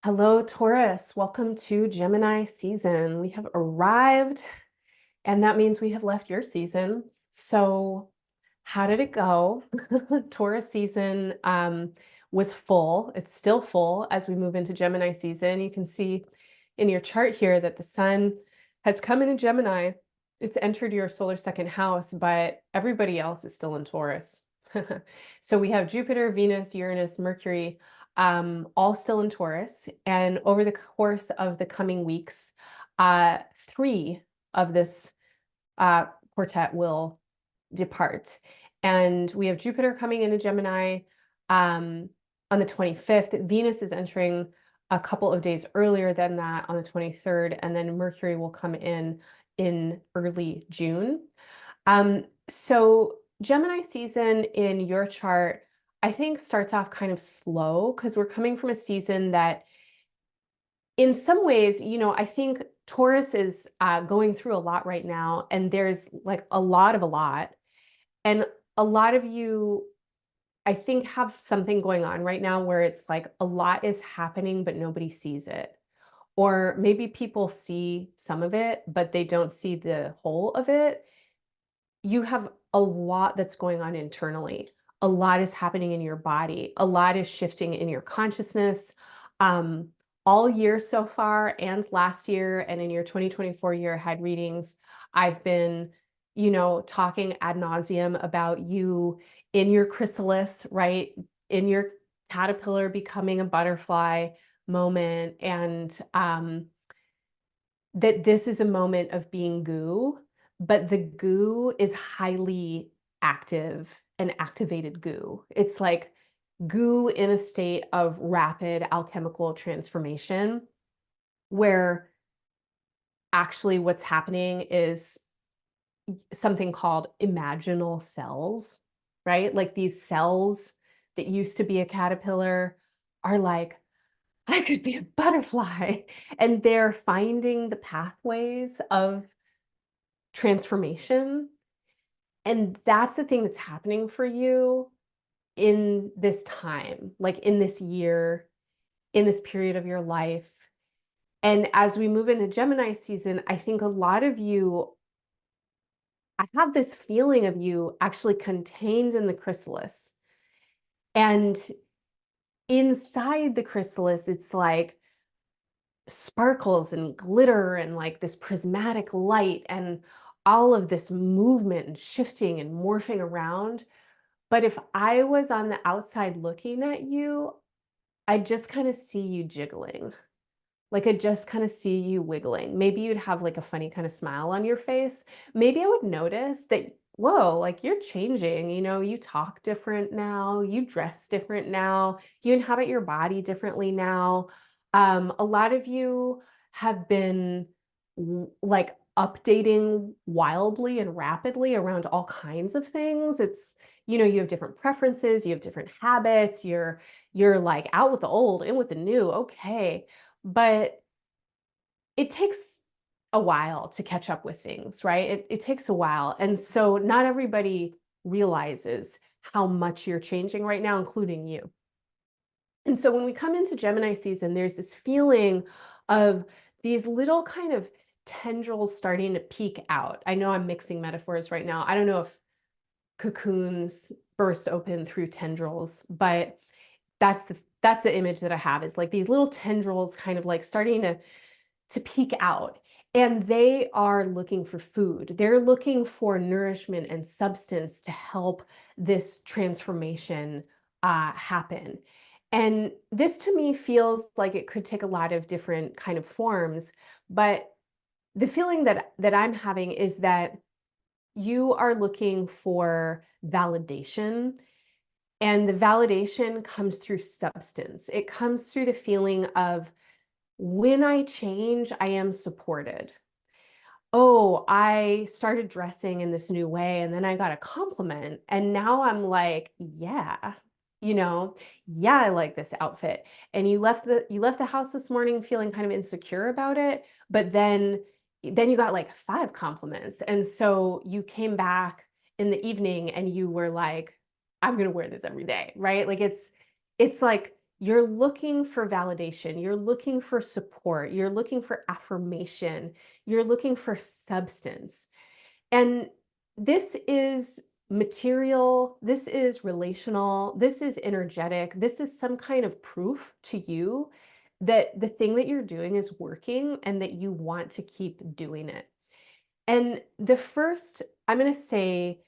Hello, Taurus. Welcome to Gemini season. We have arrived, and that means we have left your season. So, how did it go? Taurus season was full. It's still full as we move into Gemini season. You can see in your chart here that the sun has come into Gemini. It's entered your solar second house, but everybody else is still in Taurus. So we have Jupiter, Venus, Uranus, Mercury, all still in Taurus. And over the course of the coming weeks, three of this quartet will depart. And we have Jupiter coming into Gemini on the 25th. Venus is entering a couple of days earlier than that on the 23rd, and then Mercury will come in early June. So Gemini season in your chart, I think, starts off kind of slow because we're coming from a season that in some ways, I think Taurus is going through a lot right now, and there's like a lot of a lot. And a lot of you, I think, have something going on right now where it's like a lot is happening, but nobody sees it. Or maybe people see some of it, but they don't see the whole of it. You have a lot that's going on internally. A lot is happening in your body. A lot is shifting in your consciousness. All year so far and last year and in your 2024 year ahead readings, I've been, talking ad nauseum about you in your chrysalis, right? In your caterpillar becoming a butterfly moment, and that this is a moment of being goo, but the goo is highly active and activated goo. It's like goo in a state of rapid alchemical transformation, where actually what's happening is something called imaginal cells, right? Like these cells that used to be a caterpillar are like, I could be a butterfly. And they're finding the pathways of transformation. And that's the thing that's happening for you in this time, like in this year, in this period of your life. And as we move into Gemini season, I think a lot of you, I have this feeling of you actually contained in the chrysalis. And inside the chrysalis, it's like sparkles and glitter and like this prismatic light and all of this movement and shifting and morphing around. But if I was on the outside looking at you, I just kind of see you jiggling. Like I just kind of see you wiggling. Maybe you'd have like a funny kind of smile on your face. Maybe I would notice that, whoa, like you're changing. You talk different now, you dress different now, you inhabit your body differently now. A lot of you have been like updating wildly and rapidly around all kinds of things. It's, you have different preferences, you have different habits, you're like out with the old, in with the new. Okay. But it takes a while to catch up with things, right? It takes a while. And so not everybody realizes how much you're changing right now, including you. And so when we come into Gemini season, there's this feeling of these little kind of tendrils starting to peek out. I know I'm mixing metaphors right now. I don't know if cocoons burst open through tendrils, but that's the image that I have, is like these little tendrils kind of like starting to peek out, and they are looking for food. They're looking for nourishment and substance to help this transformation happen. And this to me feels like it could take a lot of different kind of forms, but the feeling that I'm having is that you are looking for validation, and the validation comes through substance. It comes through the feeling of, when I change, I am supported. Oh, I started dressing in this new way and then I got a compliment. And now I'm like, yeah, yeah, I like this outfit. And you left the house this morning feeling kind of insecure about it, but then you got like 5 compliments. And so you came back in the evening and you were like, I'm gonna wear this every day, right? Like it's like You're looking for validation, you're looking for support, you're looking for affirmation, you're looking for substance. And this is material, this is relational, this is energetic, this is some kind of proof to you that the thing that you're doing is working and that you want to keep doing it. And the first, I'm going to say,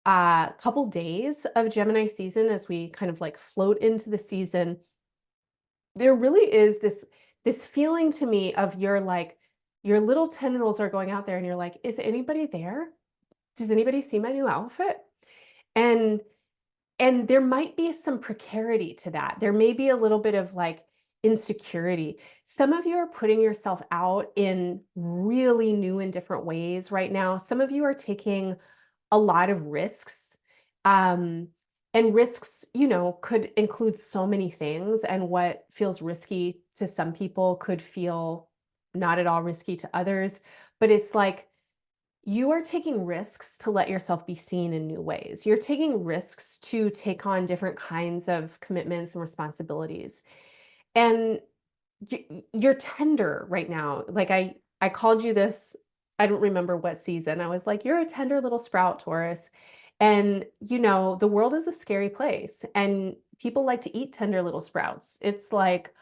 couple days of Gemini season, as we kind of like float into the season, there really is this feeling to me of your little tendrils are going out there and you're like, is anybody there? Does anybody see my new outfit? And and there might be some precarity to that. There may be a little bit of like insecurity. Some of you are putting yourself out in really new and different ways right now. Some of you are taking a lot of risks. Um, and risks, could include so many things. And what feels risky to some people could feel not at all risky to others. But it's like you are taking risks to let yourself be seen in new ways. You're taking risks to take on different kinds of commitments and responsibilities. And you're tender right now. Like I called you this, I don't remember what season. I was like, you're a tender little sprout, Taurus. And the world is a scary place and people like to eat tender little sprouts. It's like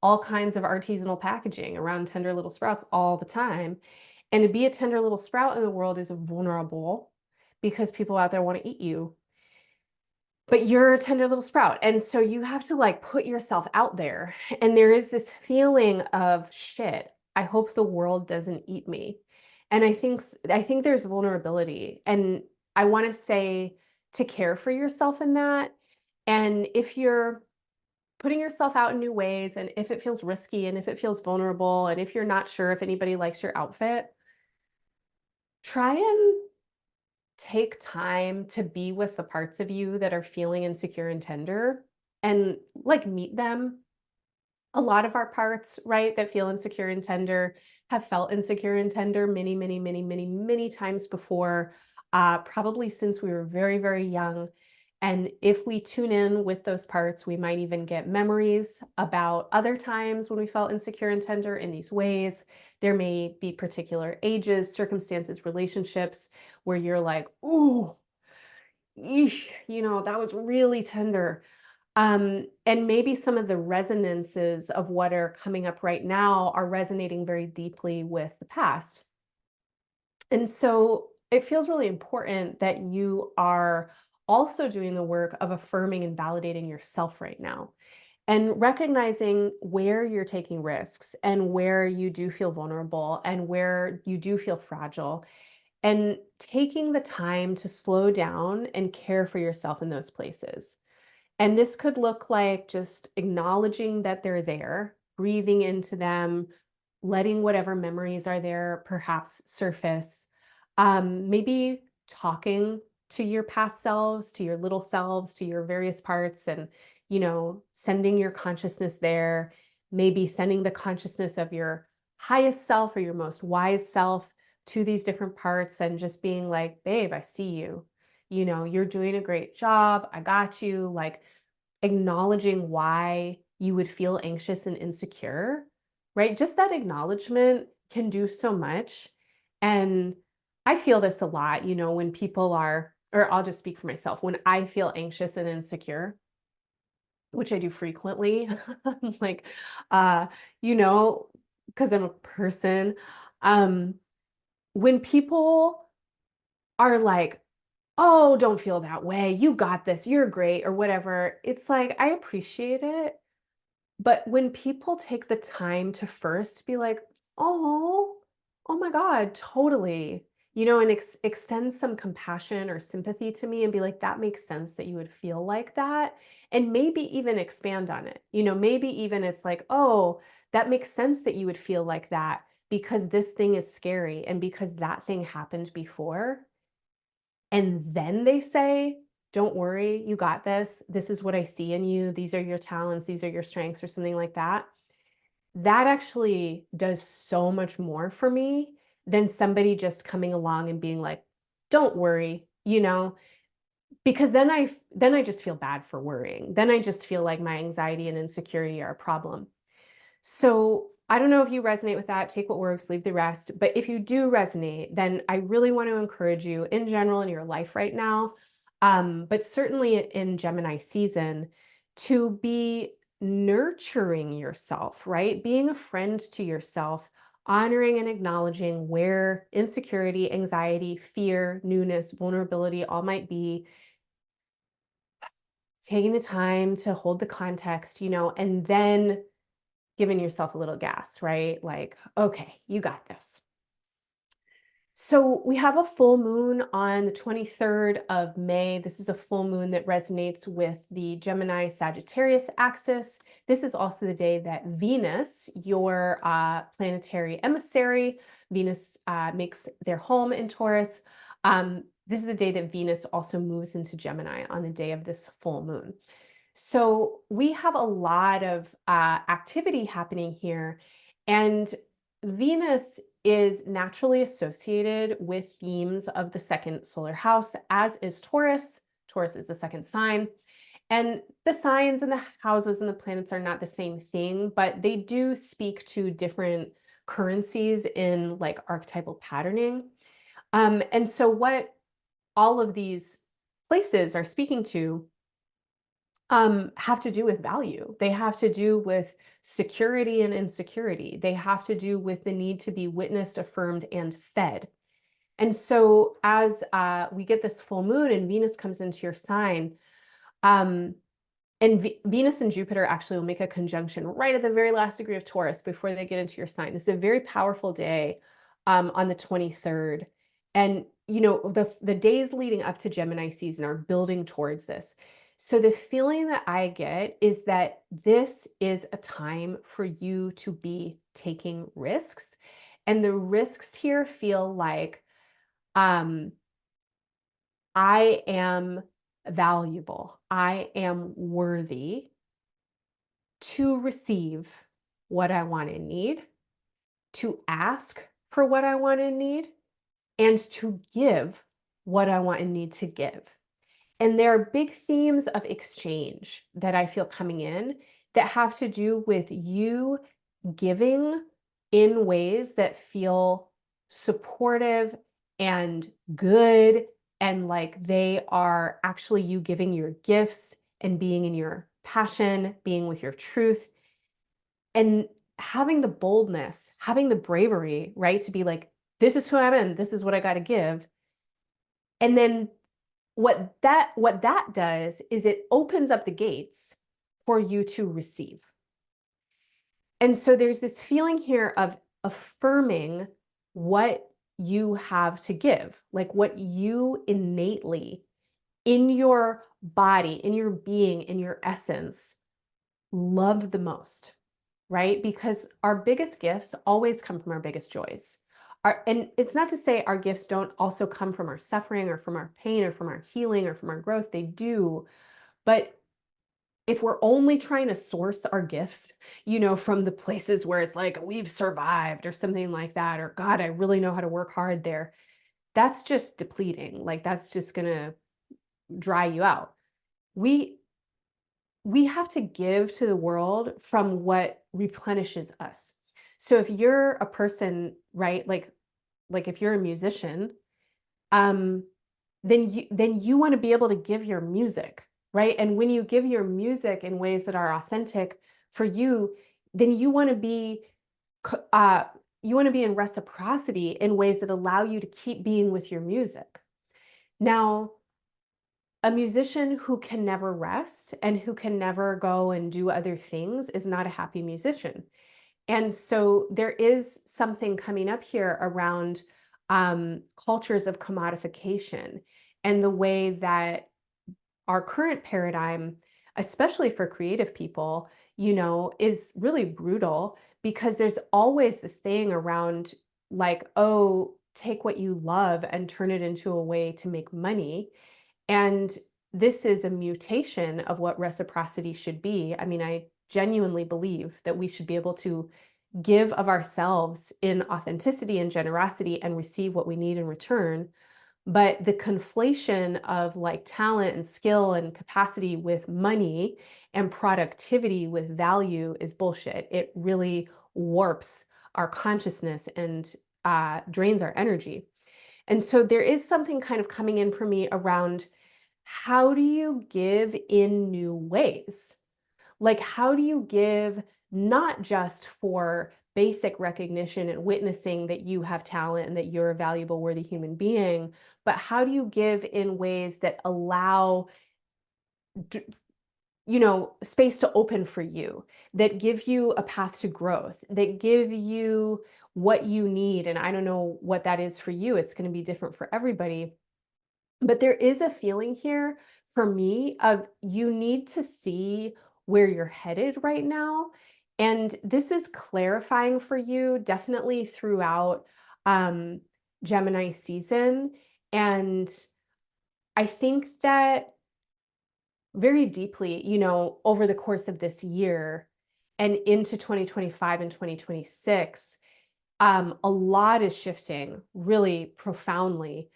all kinds of artisanal packaging around tender little sprouts all the time. And to be a tender little sprout in the world is vulnerable because people out there want to eat you. But you're a tender little sprout. And so you have to like put yourself out there. And there is this feeling of shit, I hope the world doesn't eat me. And I think there's vulnerability. And I want to say to care for yourself in that. And if you're putting yourself out in new ways, and if it feels risky, and if it feels vulnerable, and if you're not sure if anybody likes your outfit, try and take time to be with the parts of you that are feeling insecure and tender and like meet them. A lot of our parts, right, that feel insecure and tender have felt insecure and tender many, many, many, many, many times before, probably since we were very, very young. And if we tune in with those parts, we might even get memories about other times when we felt insecure and tender in these ways. There may be particular ages, circumstances, relationships where you're like, ooh, eesh, that was really tender. And maybe some of the resonances of what are coming up right now are resonating very deeply with the past. And so it feels really important that you are also doing the work of affirming and validating yourself right now and recognizing where you're taking risks and where you do feel vulnerable and where you do feel fragile and taking the time to slow down and care for yourself in those places. And this could look like just acknowledging that they're there, breathing into them, letting whatever memories are there perhaps surface. Maybe talking to your past selves, to your little selves, to your various parts, and sending your consciousness there. Maybe sending the consciousness of your highest self or your most wise self to these different parts and just being like, babe, I see you. You're doing a great job. I got you. Like, acknowledging why you would feel anxious and insecure, right? Just that acknowledgement can do so much. And I feel this a lot, when people are, or I'll just speak for myself, when I feel anxious and insecure, which I do frequently, like, uh, you know, because I'm a person, um, when people are like, oh, don't feel that way. You got this. You're great, or whatever. It's like, I appreciate it. But when people take the time to first be like, oh, oh my God, totally, and extend some compassion or sympathy to me and be like, that makes sense that you would feel like that. And maybe even expand on it. Maybe even it's like, oh, that makes sense that you would feel like that because this thing is scary and because that thing happened before. And then they say, don't worry, you got this. This is what I see in you. These are your talents. These are your strengths, or something like that. That actually does so much more for me than somebody just coming along and being like, don't worry, because then I just feel bad for worrying. Then I just feel like my anxiety and insecurity are a problem. So I don't know if you resonate with that, take what works, leave the rest. But if you do resonate, then I really want to encourage you in general in your life right now, but certainly in Gemini season, to be nurturing yourself, right? Being a friend to yourself, honoring and acknowledging where insecurity, anxiety, fear, newness, vulnerability all might be, taking the time to hold the context, and then giving yourself a little gas, right? Like, okay, you got this. So we have a full moon on the 23rd of May. This is a full moon that resonates with the Gemini Sagittarius axis. This is also the day that Venus, your planetary emissary, Venus makes their home in Taurus. This is the day that Venus also moves into Gemini on the day of this full moon. So we have a lot of activity happening here, and Venus is naturally associated with themes of the second solar house, as is Taurus. Taurus is the second sign. And the signs and the houses and the planets are not the same thing, but they do speak to different currencies in like archetypal patterning. And so what all of these places are speaking to have to do with value. They have to do with security and insecurity. They have to do with the need to be witnessed, affirmed, and fed. And so as we get this full moon and Venus comes into your sign, um, and Venus and Jupiter actually will make a conjunction right at the very last degree of Taurus before they get into your sign. This is a very powerful day on the 23rd. And the days leading up to Gemini season are building towards this. So the feeling that I get is that this is a time for you to be taking risks. And the risks here feel like um, I am valuable. I am worthy to receive what I want and need, to ask for what I want and need, and to give what I want and need to give. And there are big themes of exchange that I feel coming in that have to do with you giving in ways that feel supportive and good, and like they are actually you giving your gifts and being in your passion, being with your truth, and having the boldness, having the bravery, right? To be like, this is who I'm in, this is what I got to give. And then what that does is it opens up the gates for you to receive. And so there's this feeling here of affirming what you have to give, like what you innately in your body, in your being, in your essence, love the most, right? Because our biggest gifts always come from our biggest joys. And it's not to say our gifts don't also come from our suffering or from our pain or from our healing or from our growth. They do. But if we're only trying to source our gifts, from the places where it's like we've survived or something like that, or God, I really know how to work hard there, that's just depleting. Like that's just going to dry you out. We have to give to the world from what replenishes us. So if you're a person, right, like if you're a musician, um, then you want to be able to give your music, right? And when you give your music in ways that are authentic for you, then you want to be in reciprocity in ways that allow you to keep being with your music. Now, a musician who can never rest and who can never go and do other things is not a happy musician. And so there is something coming up here around cultures of commodification and the way that our current paradigm, especially for creative people, is really brutal, because there's always this thing around like, oh, take what you love and turn it into a way to make money. And this is a mutation of what reciprocity should be. I mean, I genuinely believe that we should be able to give of ourselves in authenticity and generosity and receive what we need in return. But the conflation of like talent and skill and capacity with money and productivity with value is bullshit. It really warps our consciousness and drains our energy. And so there is something kind of coming in for me around, how do you give in new ways? Like, how do you give not just for basic recognition and witnessing that you have talent and that you're a valuable, worthy human being, but how do you give in ways that allow, space to open for you, that give you a path to growth, that give you what you need? And I don't know what that is for you. It's going to be different for everybody. But there is a feeling here for me of, you need to see where you're headed right now. And this is clarifying for you definitely throughout um, Gemini season. And I think that very deeply, over the course of this year and into 2025 and 2026, a lot is shifting really profoundly.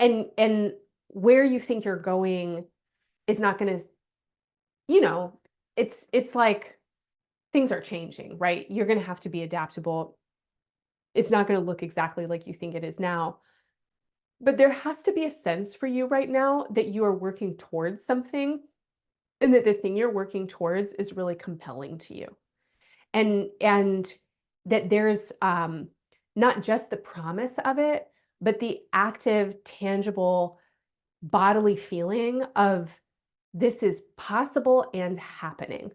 And where you think you're going is not gonna, you know, it's like things are changing, right? You're gonna have to be adaptable. It's not gonna look exactly like you think it is now. But there has to be a sense for you right now that you are working towards something, and that the thing you're working towards is really compelling to you. And that there's not just the promise of it, but the active, tangible bodily feeling of, this is possible and happening.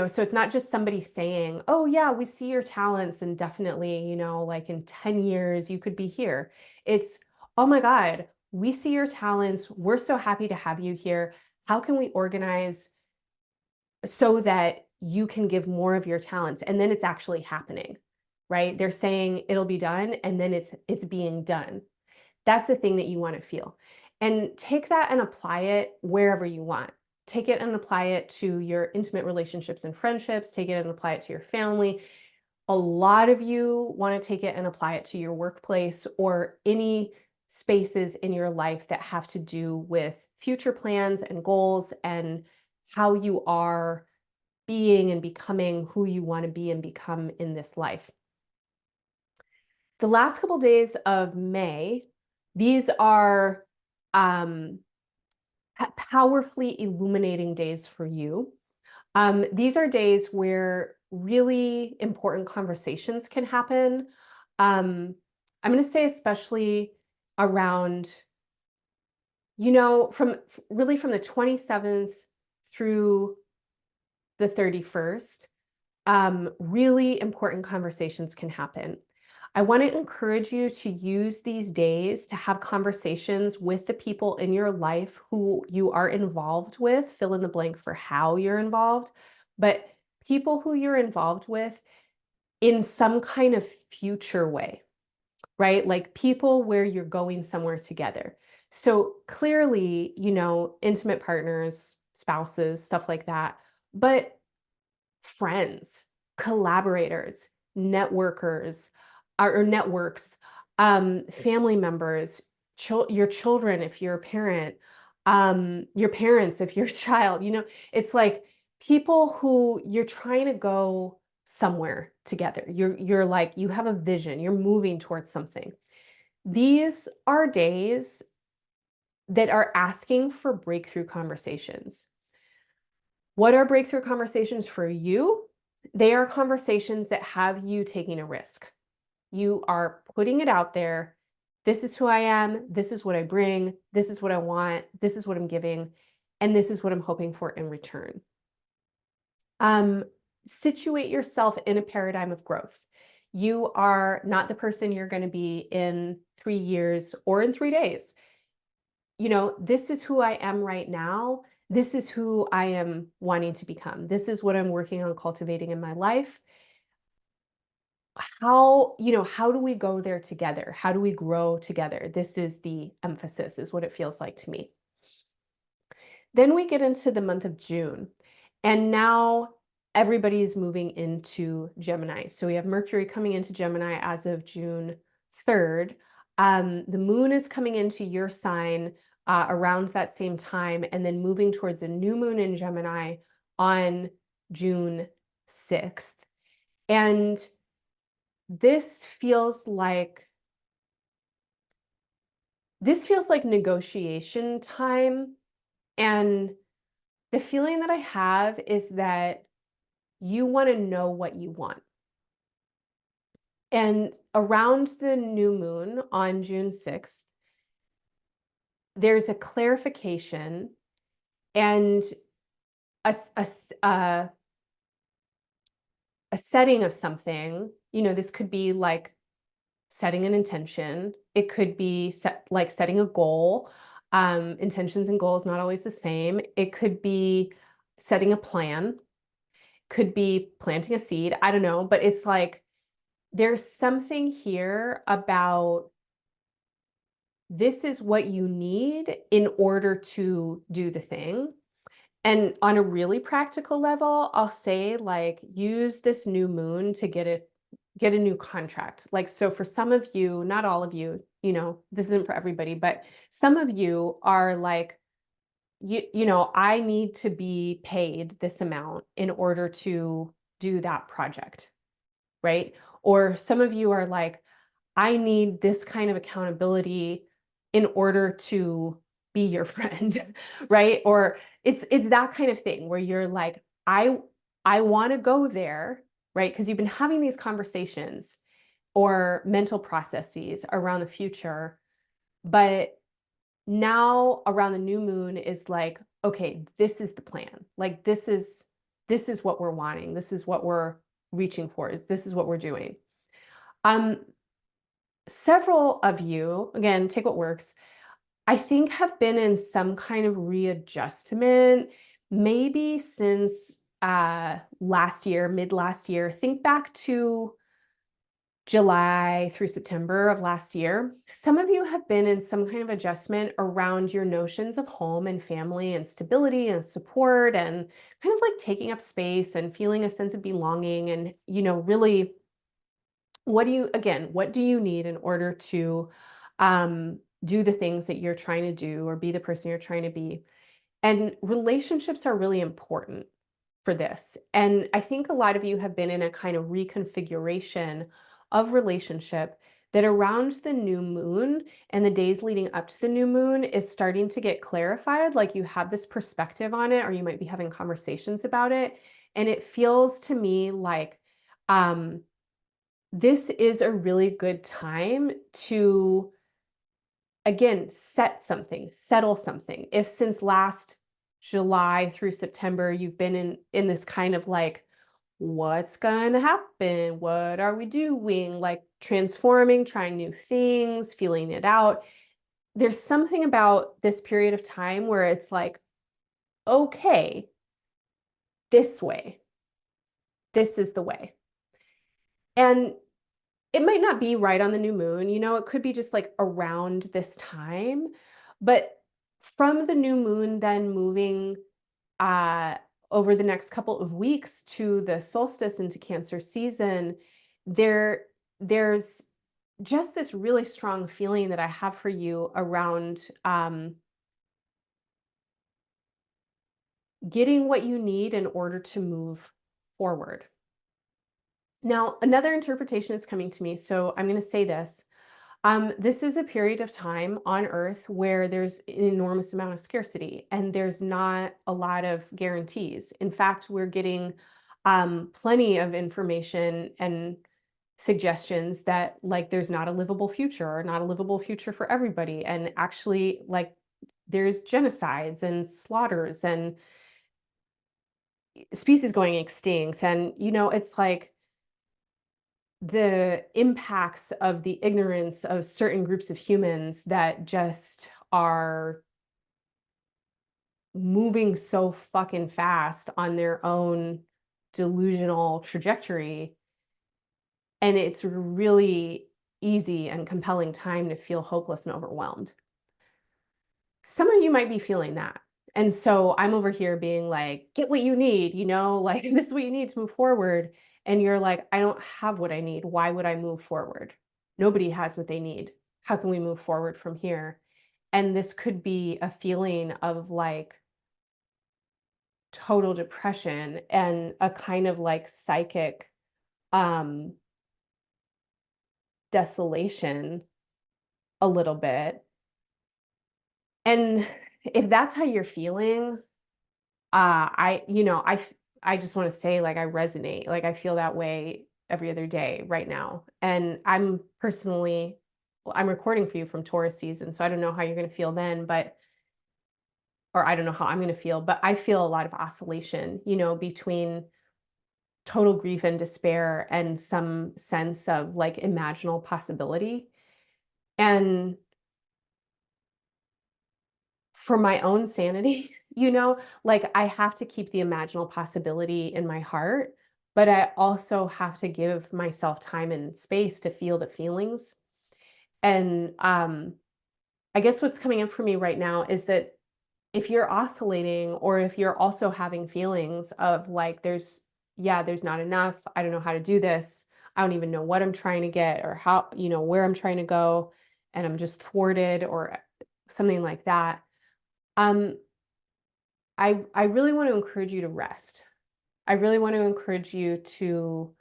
So it's not just somebody saying, oh yeah, we see your talents and definitely, like in 10 years you could be here. It's, oh my God, we see your talents, we're so happy to have you here. How can we organize so that you can give more of your talents? And then it's actually happening, right? They're saying it'll be done, and then it's being done. That's the thing that you want to feel. And take that and apply it wherever you want. Take it and apply it to your intimate relationships and friendships. Take it and apply it to your family. A lot of you want to take it and apply it to your workplace or any spaces in your life that have to do with future plans and goals and how you are being and becoming who you want to be and become in this life. The last couple days of May, these are powerfully illuminating days for you. These are days where really important conversations can happen. I'm going to say especially around, really from the 27th through the 31st, really important conversations can happen. I want to encourage you to use these days to have conversations with the people in your life who you are involved with. Fill in the blank for how you're involved, but people who you're involved with in some kind of future way, right? Like people where you're going somewhere together. So clearly, intimate partners, spouses, stuff like that, but friends, collaborators, networkers, or networks, family members, your children if you're a parent, your parents if you're a child. It's like people who you're trying to go somewhere together. You're like, you have a vision, you're moving towards something. These are days that are asking for breakthrough conversations. What are breakthrough conversations for you? They are conversations that have you taking a risk. You are putting it out there. This is who I am. This is what I bring. This is what I want. This is what I'm giving. And this is what I'm hoping for in return. Situate yourself in a paradigm of growth. You are not the person you're going to be in 3 years or in 3 days. This is who I am right now. This is who I am wanting to become. This is what I'm working on cultivating in my life. How do we go there together? How do we grow together? This is the emphasis, is what it feels like to me. Then we get into the month of June, and now everybody's moving into Gemini. So we have Mercury coming into Gemini as of June 3rd. The moon is coming into your sign around that same time, and then moving towards a new moon in Gemini on June 6th. And this feels like negotiation time. And the feeling that I have is that you want to know what you want. And around the new moon on June 6th, there's a clarification and a setting of something. This could be like setting an intention. It could be like setting a goal. Intentions and goals not always the same. It could be setting a plan. Could be planting a seed. I don't know, but it's like there's something here about this is what you need in order to do the thing. And on a really practical level, I'll say like use this new moon to get a new contract. Like, so for some of you, not all of you, this isn't for everybody, but some of you are like, I need to be paid this amount in order to do that project, right? Or some of you are like, I need this kind of accountability in order to be your friend, right? Or it's that kind of thing where you're like, I want to go there, right? Because you've been having these conversations or mental processes around the future, but now around the new moon is like, okay, this is the plan. Like this is what we're wanting. This is what we're reaching for. This is what we're doing. Several of you, again, take what works, I think have been in some kind of readjustment, maybe since last year, mid last year. Think back to July through September of last year. Some of you have been in some kind of adjustment around your notions of home and family and stability and support and kind of like taking up space and feeling a sense of belonging and, really what do you need in order to do the things that you're trying to do or be the person you're trying to be? And relationships are really important for this. And I think a lot of you have been in a kind of reconfiguration of relationship that around the new moon and the days leading up to the new moon is starting to get clarified. Like you have this perspective on it, or you might be having conversations about it. And it feels to me like, this is a really good time to, again, settle something. If since last July through September, you've been in this kind of like, what's going to happen? What are we doing? Like transforming, trying new things, feeling it out. There's something about this period of time where it's like, okay, this way, this is the way. And it might not be right on the new moon, it could be just like around this time. But from the new moon then moving over the next couple of weeks to the solstice into Cancer season, there's just this really strong feeling that I have for you around getting what you need in order to move forward. Now, another interpretation is coming to me, so I'm going to say this. This is a period of time on Earth where there's an enormous amount of scarcity and there's not a lot of guarantees. In fact, we're getting plenty of information and suggestions that like there's not a livable future or not a livable future for everybody. And actually, like there's genocides and slaughters and species going extinct. And, it's like, the impacts of the ignorance of certain groups of humans that just are moving so fucking fast on their own delusional trajectory. And it's a really easy and compelling time to feel hopeless and overwhelmed. Some of you might be feeling that. And so I'm over here being like, get what you need, like this is what you need to move forward. And you're like, I don't have what I need. Why would I move forward? Nobody has what they need. how can we move forward from here? And this could be a feeling of like total depression and a kind of like psychic um desolation a little bit. And if that's how you're feeling, I just want to say, like, I resonate. Like, I feel that way every other day right now. And I'm recording for you from Taurus season, so I don't know how you're going to feel then, or I don't know how I'm going to feel, but I feel a lot of oscillation, between total grief and despair and some sense of like imaginal possibility. And for my own sanity, like I have to keep the imaginal possibility in my heart, but I also have to give myself time and space to feel the feelings. And I guess what's coming up for me right now is that if you're oscillating or if you're also having feelings of like, there's not enough, I don't know how to do this, I don't even know what I'm trying to get or how, where I'm trying to go, and I'm just thwarted or something like that. Um, I really want to encourage you to rest. I really want to encourage you to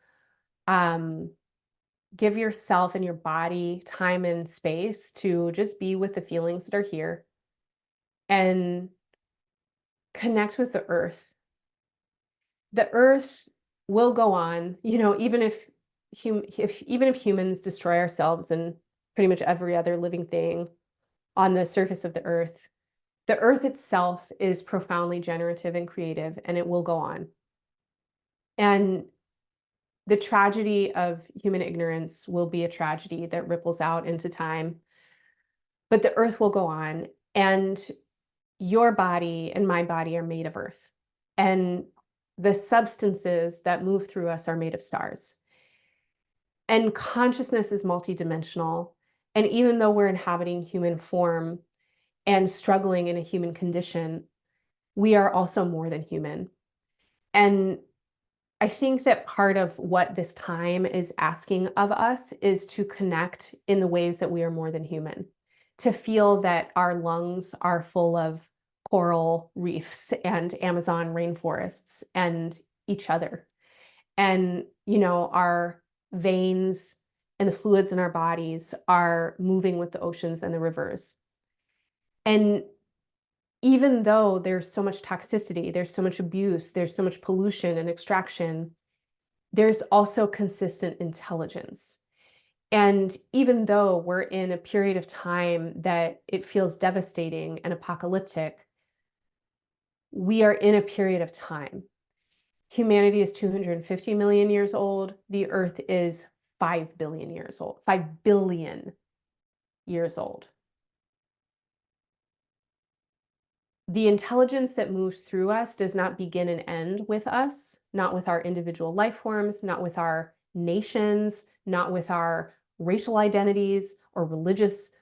um, give yourself and your body time and space to just be with the feelings that are here and connect with the earth. The earth will go on, even if humans destroy ourselves and pretty much every other living thing on the surface of the earth itself is profoundly generative and creative, and it will go on. And the tragedy of human ignorance will be a tragedy that ripples out into time, but the earth will go on. And your body and my body are made of earth. And the substances that move through us are made of stars. And consciousness is multidimensional. And even though we're inhabiting human form and struggling in a human condition, we are also more than human. And I think that part of what this time is asking of us is to connect in the ways that we are more than human, to feel that our lungs are full of coral reefs and Amazon rainforests and each other. And, our veins and the fluids in our bodies are moving with the oceans and the rivers. And even though there's so much toxicity, there's so much abuse, there's so much pollution and extraction, there's also consistent intelligence. And even though we're in a period of time that it feels devastating and apocalyptic, we are in a period of time. Humanity is 250 million years old. The Earth is 5 billion years old, 5 billion years old. The intelligence that moves through us does not begin and end with us, not with our individual life forms, not with our nations, not with our racial identities or religious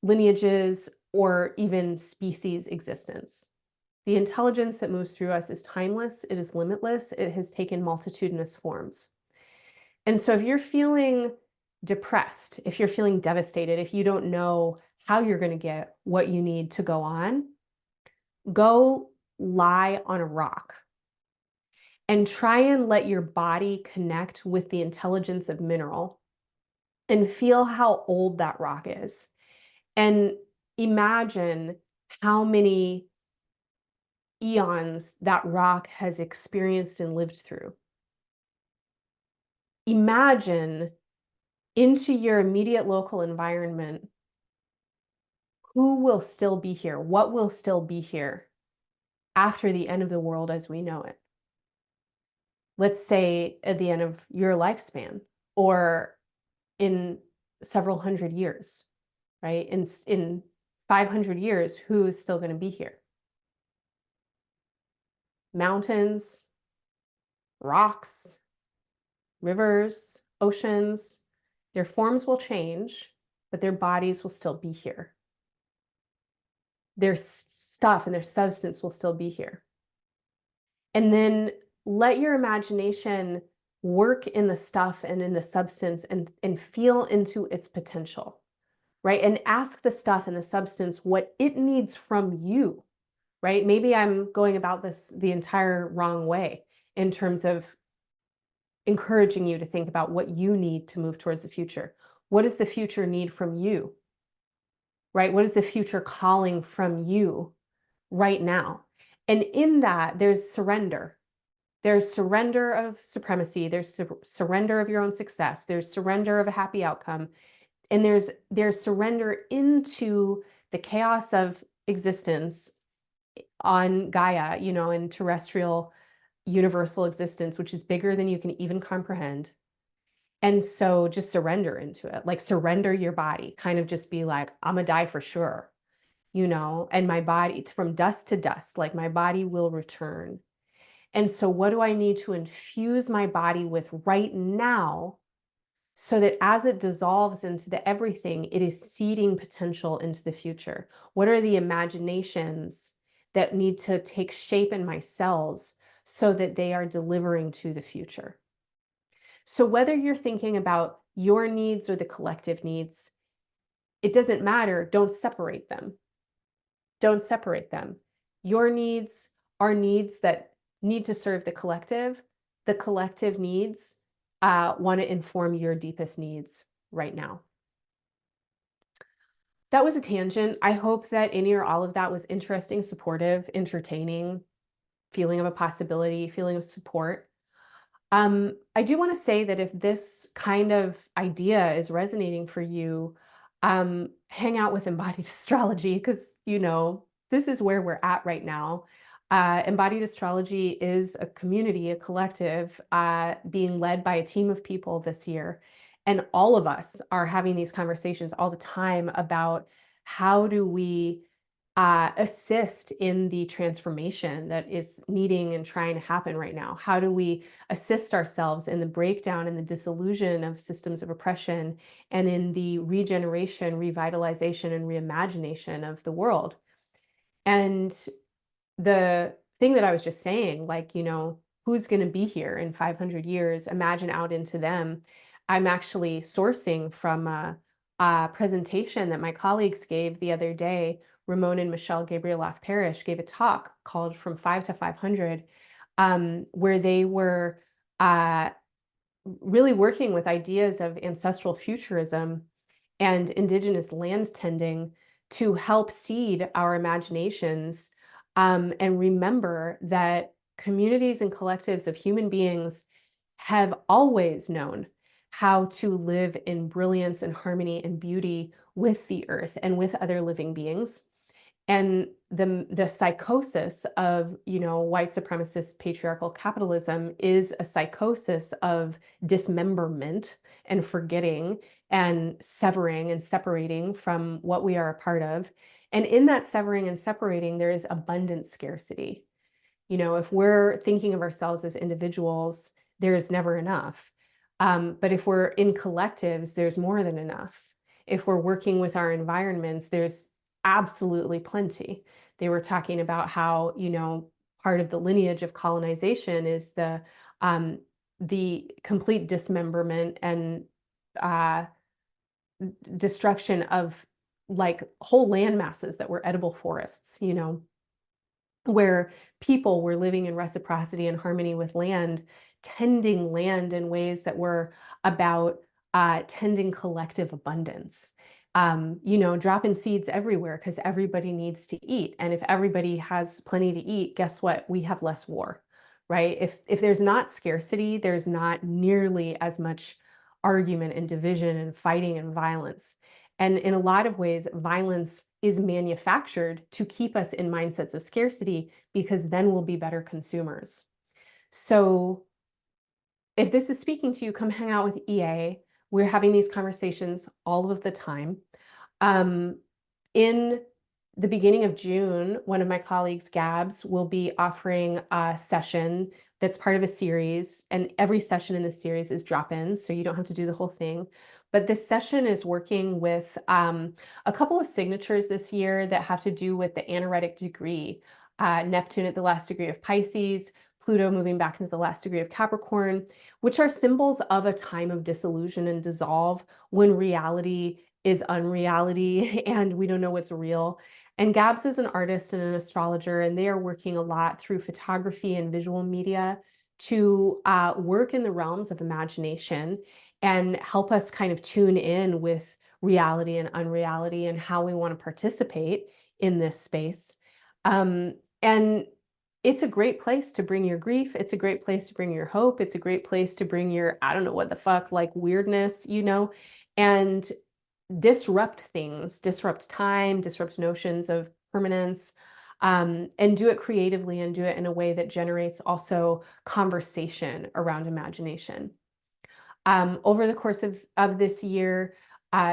lineages or even species existence. The intelligence that moves through us is timeless, it is limitless, it has taken multitudinous forms. And so if you're feeling depressed, if you're feeling devastated, if you don't know how you're going to get what you need to go on, go lie on a rock and try and let your body connect with the intelligence of mineral and feel how old that rock is. And imagine how many eons that rock has experienced and lived through. Imagine into your immediate local environment who will still be here, what will still be here after the end of the world as we know it. Let's say at the end of your lifespan or in several hundred years, right? In 500 years, who is still going to be here? Mountains, rocks, rivers, oceans, their forms will change, but their bodies will still be here. Their stuff and their substance will still be here. And then let your imagination work in the stuff and in the substance and feel into its potential. right? And ask the stuff and the substance what it needs from you, right? Maybe I'm going about this the entire wrong way in terms of encouraging you to think about what you need to move towards the future. What does the future need from you, right? What is the future calling from you right now? And in that, there's surrender. There's surrender of supremacy. There's surrender of your own success. There's surrender of a happy outcome. And there's surrender into the chaos of existence on Gaia, in terrestrial universal existence, which is bigger than you can even comprehend. And so just surrender into it, like surrender your body, kind of just be like, I'm gonna die for sure, and my body from dust to dust, like my body will return. And so what do I need to infuse my body with right now so that as it dissolves into the everything, it is seeding potential into the future? What are the imaginations that need to take shape in my cells so that they are delivering to the future? So whether you're thinking about your needs or the collective needs, it doesn't matter. Don't separate them. Don't separate them. Your needs are needs that need to serve the collective. The collective needs want to inform your deepest needs right now. That was a tangent. I hope that any or all of that was interesting, supportive, entertaining, feeling of a possibility, feeling of support. I do want to say that if this kind of idea is resonating for you, hang out with Embodied Astrology because, this is where we're at right now. Embodied Astrology is a community, a collective, being led by a team of people this year. And all of us are having these conversations all the time about how do we assist in the transformation that is needing and trying to happen right now? How do we assist ourselves in the breakdown and the dissolution of systems of oppression and in the regeneration, revitalization, and reimagination of the world? And the thing that I was just saying, like, who's going to be here in 500 years? Imagine out into them. I'm actually sourcing from a presentation that my colleagues gave the other day. Ramon and Michelle Gabrieloff Parrish gave a talk called From 5 to 500, where they were really working with ideas of ancestral futurism and indigenous land tending to help seed our imaginations, and remember that communities and collectives of human beings have always known how to live in brilliance and harmony and beauty with the earth and with other living beings. And the psychosis of, white supremacist patriarchal capitalism is a psychosis of dismemberment and forgetting and severing and separating from what we are a part of. And in that severing and separating, there is abundant scarcity. If we're thinking of ourselves as individuals, there is never enough. But if we're in collectives, there's more than enough. If we're working with our environments, there's absolutely plenty. They were talking about how, part of the lineage of colonization is the complete dismemberment and destruction of like whole land masses that were edible forests, where people were living in reciprocity and harmony with land, tending land in ways that were about tending collective abundance. Dropping seeds everywhere because everybody needs to eat. And if everybody has plenty to eat, guess what? We have less war, right? If there's not scarcity, there's not nearly as much argument and division and fighting and violence. And in a lot of ways, violence is manufactured to keep us in mindsets of scarcity because then we'll be better consumers. So if this is speaking to you, come hang out with EA. We're having these conversations all of the time. In the beginning of June, one of my colleagues, Gabs, will be offering a session that's part of a series, and every session in the series is drop-ins, so you don't have to do the whole thing. But this session is working with a couple of signatures this year that have to do with the anaretic degree. Neptune at the last degree of Pisces, Pluto moving back into the last degree of Capricorn, which are symbols of a time of dissolution and dissolve when reality is unreality and we don't know what's real. And Gabs is an artist and an astrologer, and they are working a lot through photography and visual media to work in the realms of imagination and help us kind of tune in with reality and unreality and how we want to participate in this space. And it's a great place to bring your grief. It's a great place to bring your hope. It's a great place to bring your, I don't know what the fuck, like weirdness, and disrupt things, disrupt time, disrupt notions of permanence, and do it creatively and do it in a way that generates also conversation around imagination. Over the course of this year,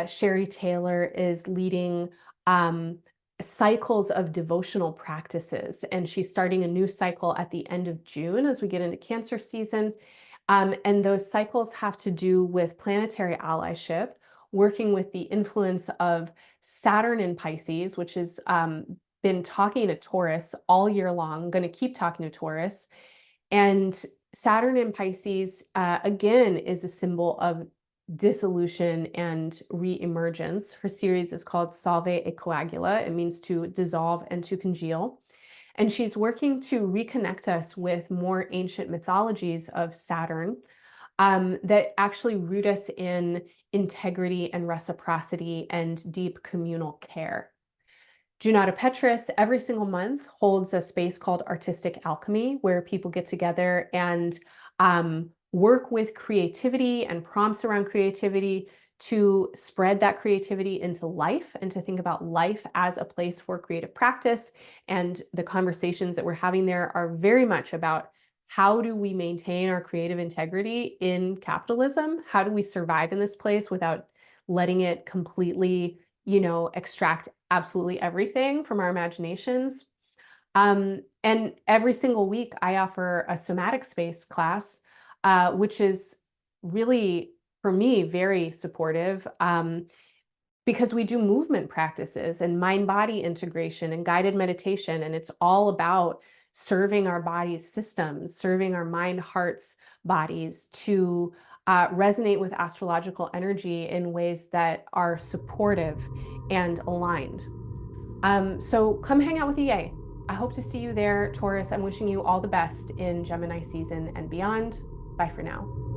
Sherry Taylor is leading cycles of devotional practices, and she's starting a new cycle at the end of June as we get into Cancer season. And those cycles have to do with planetary allyship, working with the influence of Saturn in Pisces, which has been talking to Taurus all year long. I'm going to keep talking to Taurus. And Saturn in Pisces, again, is a symbol of dissolution and re-emergence. Her series is called Salve et Coagula. It means to dissolve and to congeal. And she's working to reconnect us with more ancient mythologies of Saturn that actually root us in integrity and reciprocity and deep communal care. Junata Petrus every single month holds a space called Artistic Alchemy, where people get together and work with creativity and prompts around creativity to spread that creativity into life and to think about life as a place for creative practice. And the conversations that we're having there are very much about how do we maintain our creative integrity in capitalism? How do we survive in this place without letting it completely, extract absolutely everything from our imaginations? And every single week I offer a somatic space class, which is really, for me, very supportive, because we do movement practices and mind-body integration and guided meditation, and it's all about serving our body's systems, serving our mind, hearts, bodies to resonate with astrological energy in ways that are supportive and aligned. So come hang out with EA. I hope to see you there, Taurus. I'm wishing you all the best in Gemini season and beyond. Bye for now.